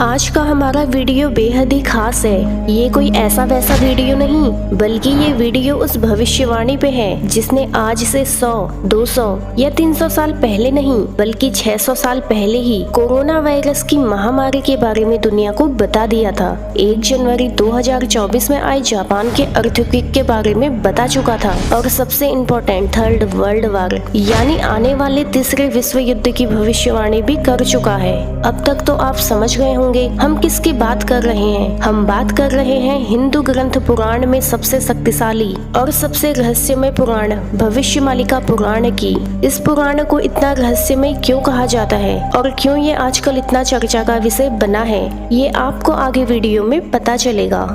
आज का हमारा वीडियो बेहद ही खास है। ये कोई ऐसा वैसा वीडियो नहीं, बल्कि ये वीडियो उस भविष्यवाणी पे है जिसने आज से 100, 200 या 300 साल पहले नहीं बल्कि 600 साल पहले ही कोरोना वायरस की महामारी के बारे में दुनिया को बता दिया था। 1 जनवरी 2024 में आए जापान के अर्थक्वेक के बारे में बता चुका था और सबसे इम्पोर्टेंट थर्ड वर्ल्ड वॉर यानी आने वाले तीसरे विश्व युद्ध की भविष्यवाणी भी कर चुका है। अब तक तो आप समझ गए होंगे हम किसकी बात कर रहे हैं। हम बात कर रहे हैं हिंदू ग्रंथ पुराण में सबसे शक्तिशाली और सबसे रहस्यमय पुराण भविष्यमालिका पुराण की। इस पुराण को इतना रहस्यमय क्यों कहा जाता है और क्यों ये आजकल इतना चर्चा का विषय बना है, ये आपको आगे वीडियो में पता चलेगा।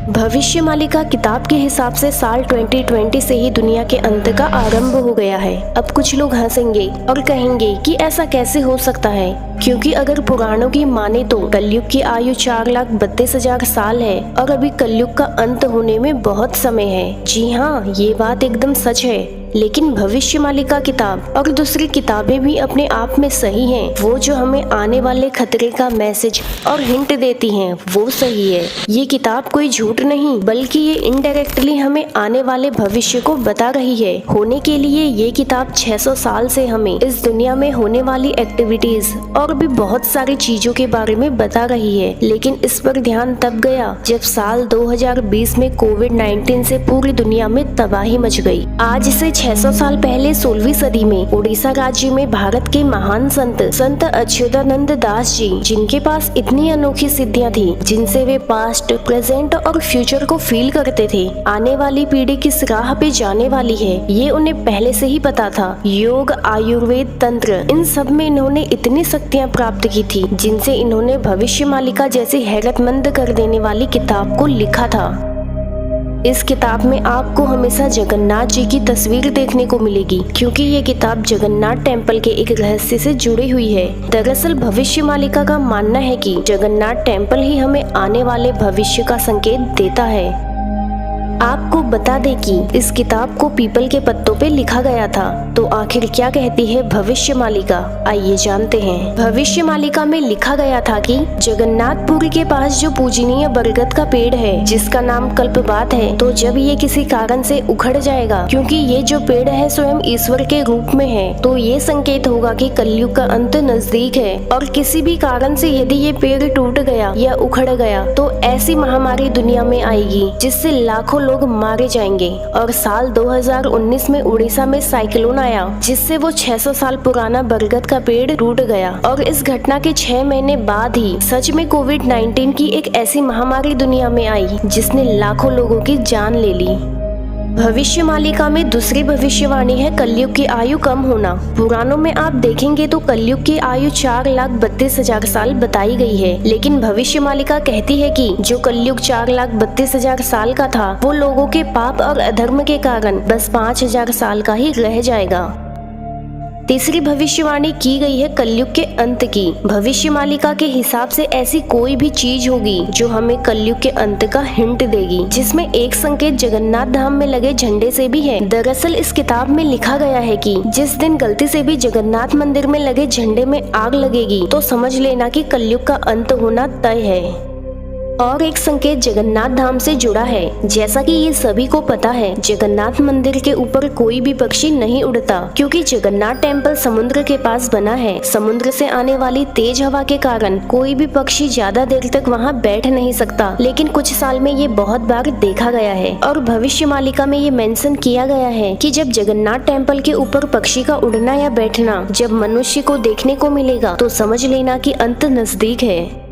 भविष्यमालिका किताब के हिसाब से साल 2020 से ही दुनिया के अंत का आरंभ हो गया है। अब कुछ लोग हंसेंगे और कहेंगे कि ऐसा कैसे हो सकता है, क्योंकि अगर पुराणों की माने तो कलयुग की आयु 4,32,000 साल है और अभी कलयुग का अंत होने में बहुत समय है। जी हाँ, ये बात एकदम सच है। लेकिन भविष्यमालिका किताब और दूसरी किताबें भी अपने आप में सही हैं। वो जो हमें आने वाले खतरे का मैसेज और हिंट देती हैं वो सही है। ये किताब कोई झूठ नहीं बल्कि ये इनडायरेक्टली हमें आने वाले भविष्य को बता रही है। होने के लिए ये किताब 600 साल से हमें इस दुनिया में होने वाली एक्टिविटीज और भी बहुत सारी चीजों के बारे में बता रही है। लेकिन इस पर ध्यान तब गया जब साल 2020 में कोविड-19 से पूरी दुनिया में तबाही मच गई। आज से 600 साल पहले 16वीं सदी में उड़ीसा राज्य में भारत के महान संत अच्युतानंद दास जी, जिनके पास इतनी अनोखी सिद्धियां थी जिनसे वे पास्ट, प्रेजेंट और फ्यूचर को फील करते थे। आने वाली पीढ़ी किस राह पे जाने वाली है ये उन्हें पहले से ही पता था। योग, आयुर्वेद, तंत्र, इन सब में इन्होंने इतनी शक्तियाँ प्राप्त की थी जिनसे इन्होंने भविष्यमालिका जैसी हैरतमंद कर देने वाली किताब को लिखा था। इस किताब में आपको हमेशा जगन्नाथ जी की तस्वीर देखने को मिलेगी, क्योंकि ये किताब जगन्नाथ टेम्पल के एक रहस्य से जुड़ी हुई है। दरअसल भविष्यमालिका का मानना है कि जगन्नाथ टेम्पल ही हमें आने वाले भविष्य का संकेत देता है। आपको बता दें कि इस किताब को पीपल के पत्तों पे लिखा गया था। तो आखिर क्या कहती है भविष्यमालिका, आइए जानते हैं। भविष्यमालिका में लिखा गया था कि जगन्नाथपुरी के पास जो पूजनीय बरगद का पेड़ है जिसका नाम कल्पबात है, तो जब ये किसी कारण से उखड़ जाएगा, क्योंकि ये जो पेड़ है स्वयं ईश्वर के रूप में है, तो ये संकेत होगा कि कलयुग का अंत नजदीक है। और किसी भी कारण से यदि ये पेड़ टूट गया या उखड़ गया तो ऐसी महामारी दुनिया में आएगी जिससे लाखों लोग मारे जाएंगे। और साल 2019 में उड़ीसा में साइक्लोन आया जिससे वो 600 साल पुराना बरगद का पेड़ टूट गया। और इस घटना के 6 महीने बाद ही सच में कोविड-19 की एक ऐसी महामारी दुनिया में आई जिसने लाखों लोगों की जान ले ली। भविष्यमालिका में दूसरी भविष्यवाणी है कलयुग की आयु कम होना। पुराणों में आप देखेंगे तो कलयुग की आयु 4,32,000 साल बताई गई है, लेकिन भविष्यमालिका कहती है कि जो कलयुग 4,32,000 साल का था वो लोगों के पाप और अधर्म के कारण बस 5,000 साल का ही रह जाएगा। तीसरी भविष्यवाणी की गई है कलयुग के अंत की। भविष्यमालिका के हिसाब से ऐसी कोई भी चीज होगी जो हमें कलयुग के अंत का हिंट देगी, जिसमें एक संकेत जगन्नाथ धाम में लगे झंडे से भी है। दरअसल इस किताब में लिखा गया है कि जिस दिन गलती से भी जगन्नाथ मंदिर में लगे झंडे में आग लगेगी तो समझ लेना कि कलयुग का अंत होना तय है। और एक संकेत जगन्नाथ धाम से जुड़ा है। जैसा कि ये सभी को पता है, जगन्नाथ मंदिर के ऊपर कोई भी पक्षी नहीं उड़ता, क्योंकि जगन्नाथ टेम्पल समुद्र के पास बना है। समुद्र से आने वाली तेज हवा के कारण कोई भी पक्षी ज्यादा देर तक वहाँ बैठ नहीं सकता, लेकिन कुछ साल में ये बहुत बार देखा गया है। और भविष्यमालिका में ये मेंशन किया गया है कि जब जगन्नाथ टेम्पल के ऊपर पक्षी का उड़ना या बैठना जब मनुष्य को देखने को मिलेगा तो समझ लेना कि अंत नजदीक है।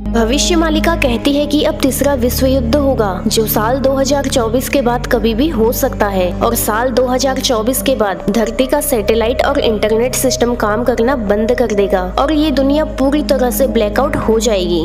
भविष्यमालिका कहती है कि अब तीसरा विश्व युद्ध होगा जो साल 2024 के बाद कभी भी हो सकता है। और साल 2024 के बाद धरती का सैटेलाइट और इंटरनेट सिस्टम काम करना बंद कर देगा और ये दुनिया पूरी तरह से ब्लैकआउट हो जाएगी।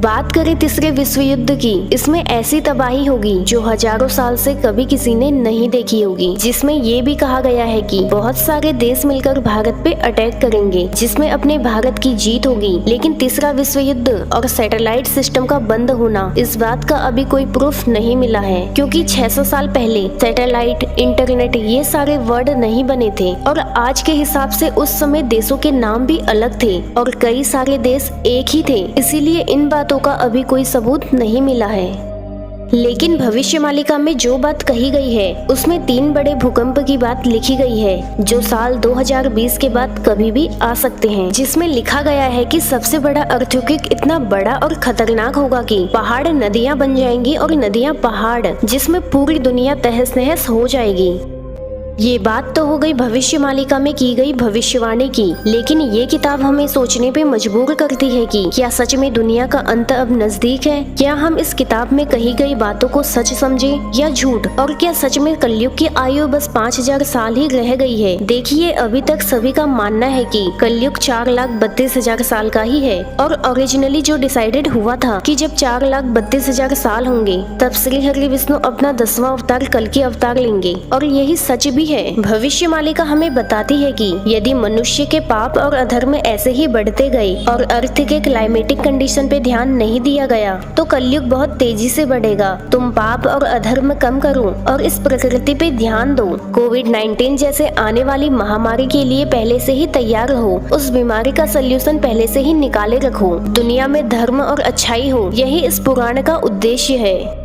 बात करें तीसरे विश्व युद्ध की, इसमें ऐसी तबाही होगी जो हजारों साल से कभी किसी ने नहीं देखी होगी, जिसमें ये भी कहा गया है कि बहुत सारे देश मिलकर भारत पे अटैक करेंगे, जिसमें अपने भारत की जीत होगी। लेकिन तीसरा विश्व युद्ध और सैटेलाइट सिस्टम का बंद होना, इस बात का अभी कोई प्रूफ नहीं मिला है, क्योंकि 600 साल पहले सैटेलाइट, इंटरनेट ये सारे वर्ड नहीं बने थे और आज के हिसाब से उस समय देशों के नाम भी अलग थे और कई सारे देश एक ही थे, इसीलिए इन बातों का अभी कोई सबूत नहीं मिला है। लेकिन भविष्यवाणिका में जो बात कही गई है उसमें 3 बड़े भूकंप की बात लिखी गई है जो साल 2020 के बाद कभी भी आ सकते हैं, जिसमें लिखा गया है कि सबसे बड़ा अर्थक्वेक इतना बड़ा और खतरनाक होगा कि पहाड़ नदियां बन जाएंगी और नदियां पहाड़, जिसमें पूरी दुनिया तहस नहस हो जाएगी। ये बात तो हो गई भविष्यवाणिका में की गई भविष्यवाणी की, लेकिन ये किताब हमें सोचने पे मजबूर करती है कि क्या सच में दुनिया का अंत अब नजदीक है? क्या हम इस किताब में कही गई बातों को सच समझें या झूठ? और क्या सच में कलयुग की आयु बस 5000 साल ही रह गई है? देखिए, अभी तक सभी का मानना है कि कलयुग 4,32,000 साल का ही है और ओरिजिनली जो डिसाइडेड हुआ था कि जब 4,32,000 साल होंगे तब श्री हरि विष्णु अपना 10वां अवतार कल्कि अवतार लेंगे, और यही सच भी है। भविष्यवाणिका हमें बताती है कि यदि मनुष्य के पाप और अधर्म ऐसे ही बढ़ते गए और अर्थ के क्लाइमेटिक कंडीशन पे ध्यान नहीं दिया गया तो कलयुग बहुत तेजी से बढ़ेगा। तुम पाप और अधर्म कम करो और इस प्रकृति पे ध्यान दो। कोविड-19 जैसे आने वाली महामारी के लिए पहले से ही तैयार रहो, उस बीमारी का सोल्यूशन पहले से ही निकाले रखो। दुनिया में धर्म और अच्छाई हो, यही इस पुराण का उद्देश्य है।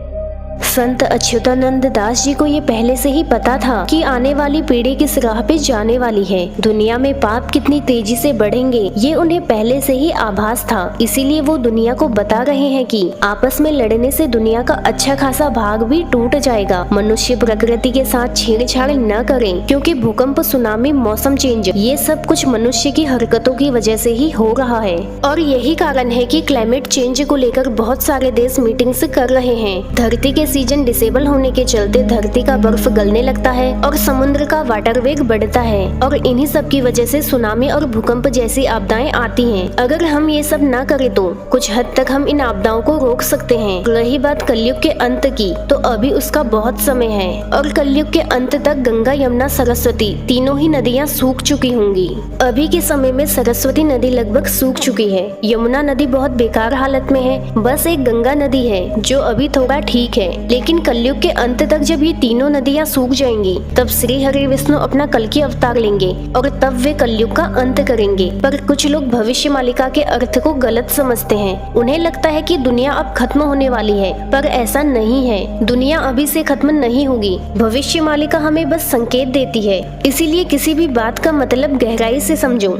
संत अच्युतानंद दास जी को ये पहले से ही पता था कि आने वाली पीढ़ी किस राह पे जाने वाली है। दुनिया में पाप कितनी तेजी से बढ़ेंगे ये उन्हें पहले से ही आभास था, इसीलिए वो दुनिया को बता रहे हैं कि आपस में लड़ने से दुनिया का अच्छा खासा भाग भी टूट जाएगा। मनुष्य प्रकृति के साथ छेड़छाड़ न करें, क्योंकि भूकंप, सुनामी, मौसम चेंज ये सब कुछ मनुष्य की हरकतों की वजह से ही हो रहा है। और यही कारण है कि क्लाइमेट चेंज को लेकर बहुत सारे देश मीटिंग्स कर रहे हैं। धरती के सीजन डिसेबल होने के चलते धरती का बर्फ गलने लगता है और समुद्र का वाटर वेग बढ़ता है, और इन्हीं सब की वजह से सुनामी और भूकंप जैसी आपदाएं आती हैं। अगर हम ये सब ना करें तो कुछ हद तक हम इन आपदाओं को रोक सकते हैं। रही बात कलयुग के अंत की, तो अभी उसका बहुत समय है और कलयुग के अंत तक गंगा, यमुना, सरस्वती तीनों ही नदियाँ सूख चुकी होंगी। अभी के समय में सरस्वती नदी लगभग सूख चुकी है, यमुना नदी बहुत बेकार हालत में है, बस एक गंगा नदी है जो अभी थोड़ा ठीक है। लेकिन कलयुग के अंत तक जब ये तीनों नदियां सूख जाएंगी तब श्री हरि विष्णु अपना कल्कि अवतार लेंगे और तब वे कलयुग का अंत करेंगे। पर कुछ लोग भविष्यवाणिका के अर्थ को गलत समझते हैं। उन्हें लगता है कि दुनिया अब खत्म होने वाली है, पर ऐसा नहीं है। दुनिया अभी से खत्म नहीं होगी। भविष्यवाणिका हमें बस संकेत देती है, इसीलिए किसी भी बात का मतलब गहराई से समझो।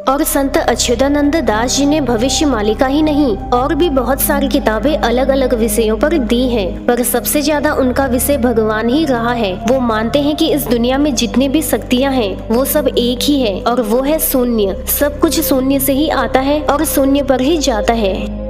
और संत अच्युतानंद दास जी ने भविष्यवाणिका ही नहीं और भी बहुत सारी किताबें अलग अलग विषयों पर दी हैं, पर सबसे ज्यादा उनका विषय भगवान ही रहा है। वो मानते हैं कि इस दुनिया में जितनी भी शक्तियां हैं वो सब एक ही है और वो है शून्य। सब कुछ शून्य से ही आता है और शून्य पर ही जाता है।